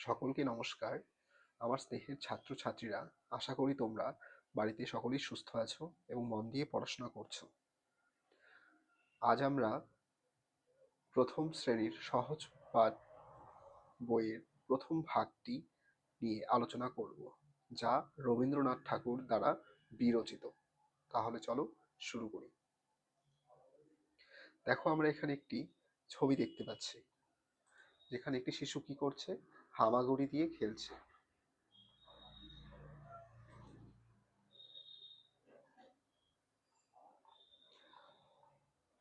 সকলকে নমস্কার। আমার স্নেহের ছাত্রছাত্রীরা, আশা করি তোমরা বাড়িতে সকলেই সুস্থ আছো এবং মন দিয়ে পড়াশোনা করছো। আজ আমরা প্রথম শ্রেণীর সহজ পাঠ বইয়ের প্রথম ভাগটি নিয়ে আলোচনা করব, যা রবীন্দ্রনাথ ঠাকুর দ্বারা বিরচিত। তাহলে চলো শুরু করি। দেখো, আমরা এখানে একটি ছবি দেখতে পাচ্ছি, যেখানে একটি শিশু কি করছে? হামাগুড়ি দিয়ে খেলছে।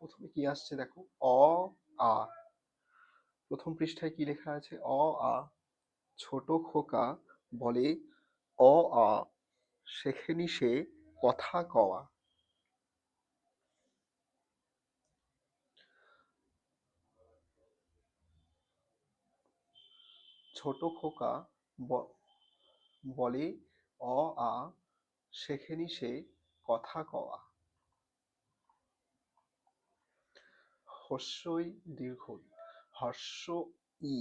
প্রথমে কি আসছে দেখো, অ আ। প্রথম পৃষ্ঠায় কি লেখা আছে? অ আ। ছোট খোকা বলে, অ আ শেখেনি সে কথা কওয়া। ছোট খোকা বলে, অ আ শেখেনি সে কথা কওয়া। হর্ষই দীর্ঘই, হর্ষ ই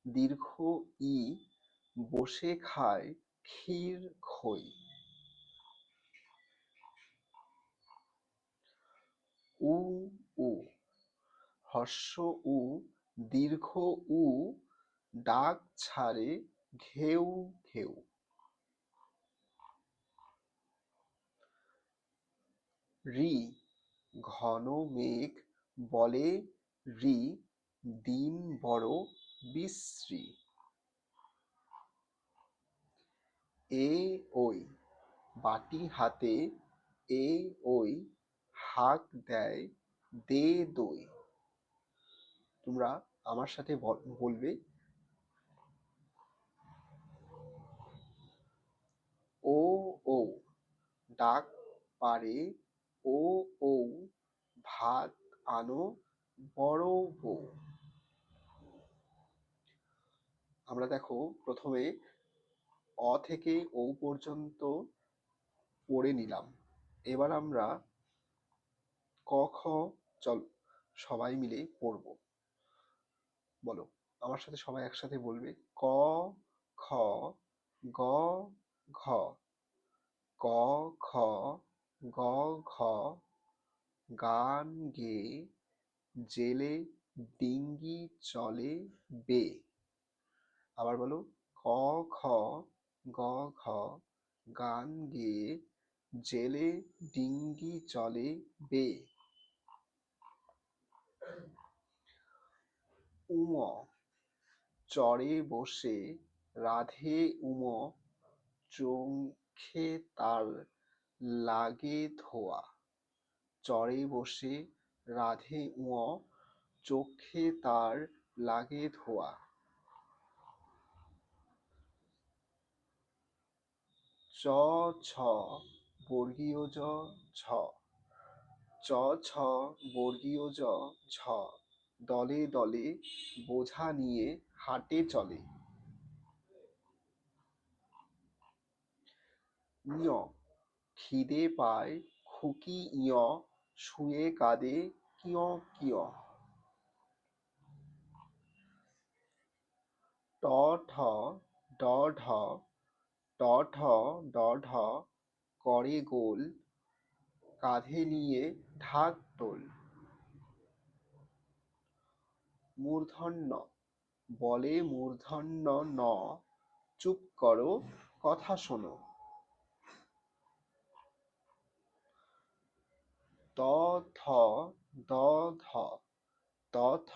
দীর্ঘ ই, বসে খায় ক্ষীর খই। উ উ, হর্ষ উ দীর্ঘ উ, ডাক ছাড়ে ঘেউ ঘেউ। রি, ঘন মেঘ বলে রি, দিন বড় বিশ্রী। এ ওই, বাটি হাতে এ ওই, হাঁক দেয় দে দই। তোমরা আমার সাথে বলবে, ও ও, ডাক পারে ও ও, ভাত আনো বড় বউ। আমরা দেখো প্রথমে অ থেকে ও পর্যন্ত পড়ে নিলাম। এবার আমরা ক খ চল সবাই মিলে পড়ব। বলো, আমার সাথে সবাই একসাথে বলবে, ক খ গ ঘ, ক খ গ ঘ, গান গেয়ে জেলে ডিঙ্গি চলে বে। আবার বলো, ক খ গ ঘ, গান গেয়ে জেলে ডিঙ্গি চলে বে। উম, চড়ে বসে রাধে উম, চোখে তার লাগে ধোয়া। চড়ে বসে রাধে উম, চোখে তার লাগে ধোয়া। চ ছ বর্গীয় জ ঝ, চ ছ বর্গীয় জ ঝ, দলে দলে বোঝা নিয়ে হাটে চলে। ঞ, খিদে পায় খুকি ঞ, শুয়ে কাঁদে কিয় কিয়। ট ঠ ড ঢ, ট ঠ ড ঢ, করে গোল কাঁধে নিয়ে ঢাক ঢোল। মূর্ধন্য বলে মূর্ধন্য ন, চুপ করো কথা শোনো। ত থ দ ধ, ত থ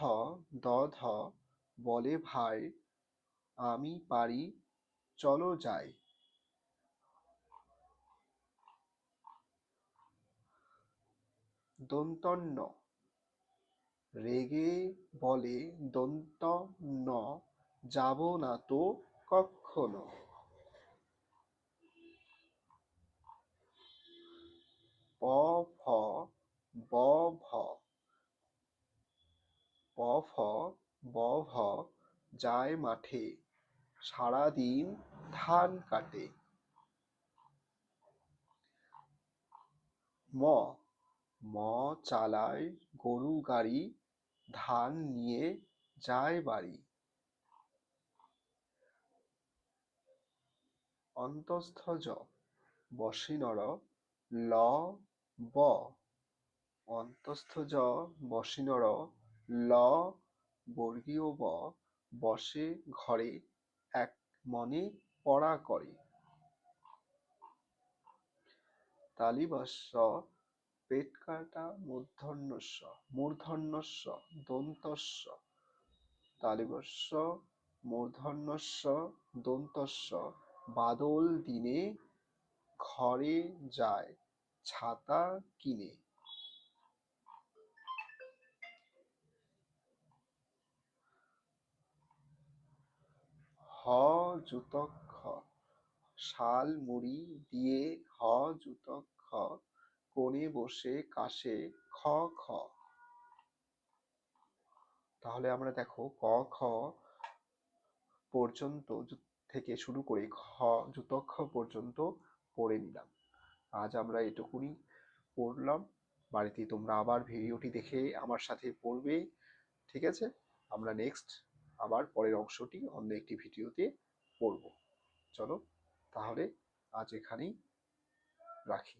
দ ধ, বলে ভাই আমি পারি চলো যাই। দন্তন্য, রেগে বলে দন্ত ন, যাব না তো কক্ষনো। প ফ ব ভ, প ফ ব ভ, যায় মাঠে সারাদিন ধান কাটে। ম, ম চালায় গরু গাড়ি, ধান নিয়ে যায় বাড়ি। অন্তস্থ জ বসি নর ল ব, অন্তস্থ জ বসি নর ল বর্গীয় ব, বসে ঘরে এক মনে পড়া করে। তালিবস্য পেট কাটা মূর্ধন্যস্য, মূর্ধন্যস্য দন্তস্য, তালিবস্য মূর্ধন্যস্য দন্তস্য, বাদল দিনে ঘরে যায় ছাতা কিনে। হ যুতক খ, শাল মুড়ি দিয়ে হ যুতক খ, কোণে বসে কাশে খ খ। তাহলে আমরা দেখো ক খ পর্যন্ত থেকে শুরু করে খ যুতক খ পর্যন্ত পড়ে নিলাম। আজ আমরা এটুকুনি পড়লাম। বাড়িতে তোমরা আবার ভিডিওটি দেখে আমার সাথে পড়বে, ঠিক আছে? আমরা নেক্সট আবার পরের অংশটি অন্য একটি ভিডিওতে পড়ব। চলো তাহলে আজ এখানেই রাখি।